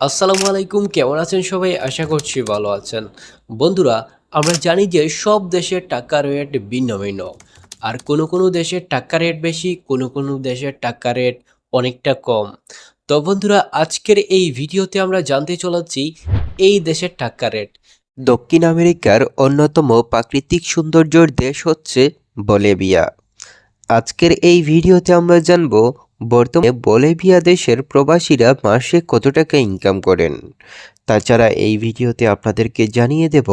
আসসালামু আলাইকুম, কেমন আছেন সবাই? আশা করছি ভালো আছেন। বন্ধুরা, আমরা জানি যে সব দেশের টাকার রেট ভিন্ন ভিন্ন। আর কোনো দেশের টাকা রেট বেশি, কোনো দেশের টাকা রেট অনেকটা কম। তো বন্ধুরা, আজকের এই ভিডিওতে আমরা জানতে চলেছি এই দেশের টাকা রেট। দক্ষিণ আমেরিকার অন্যতম প্রাকৃতিক সৌন্দর্যের দেশ হচ্ছে বলিভিয়া। আজকের এই ভিডিওতে আমরা জানব বর্তমানে বলিভিয়া দেশের প্রবাসীরা মাসে কত টাকা ইনকাম করেন। তাছাড়া এই ভিডিওতে আপনাদেরকে জানিয়ে দেব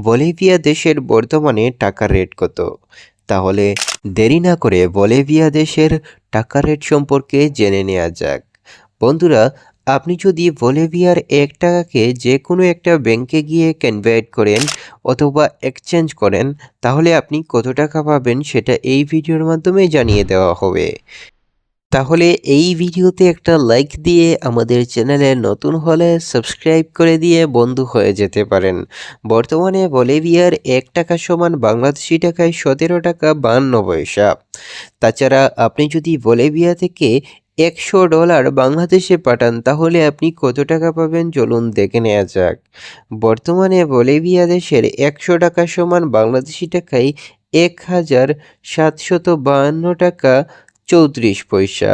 বলিভিয়া দেশের বর্তমানে টাকার রেট কত। তাহলে দেরি না করে বলিভিয়া দেশের টাকার রেট সম্পর্কে জেনে নেওয়া যাক। বন্ধুরা, আপনি যদি বলিভিয়ার 1 টাকাকে যে কোনো একটা ব্যাংকে গিয়ে কনভার্ট করেন অথবা এক্সচেঞ্জ করেন, তাহলে আপনি কত টাকা পাবেন সেটা এই ভিডিওর মাধ্যমে জানিয়ে দেওয়া হবে। তাহলে এই ভিডিওতে একটা লাইক দিয়ে আমাদের চ্যানেলে নতুন হলে সাবস্ক্রাইব করে দিয়ে বন্ধু হয়ে যেতে পারেন। বর্তমানে বলিভিয়ার 1 টাকা সমান বাংলাদেশি টাকায় 17 টাকা 52 পয়সা। তাছাড়া আপনি যদি বলিভিয়া থেকে $100 বাংলাদেশে পাঠান, তাহলে আপনি কত টাকা পাবেন চলুন দেখে নেওয়া যাক। বর্তমানে বলিভিয়া দেশের 100 টাকা সমান বাংলাদেশি টাকায় 1752 টাকা 34 পয়সা।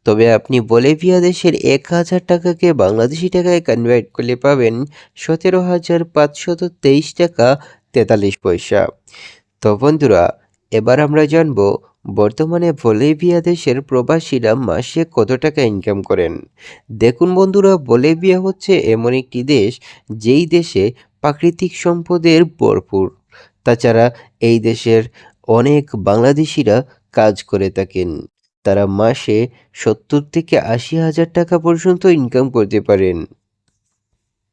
তবে আপনি বলিভিয়া দেশের 1000 টাকাকে বাংলাদেশি টাকায় কনভার্ট করলে পাবেন 17,523 টাকা 43 পয়সা। তো বন্ধুরা, এবার আমরা জানব বর্তমানে বলিভিয়া দেশের প্রবাসীরা মাসে কত টাকা ইনকাম করেন। দেখুন বন্ধুরা, বলিভিয়া হচ্ছে এমন একটি দেশ যেই দেশে প্রাকৃতিক সম্পদের ভরপুর। তাছাড়া এই দেশের অনেক বাংলাদেশিরা কাজ করে থাকেন। তারা মাসে 70 থেকে 80 হাজার টাকা পর্যন্ত ইনকাম করতে পারেন।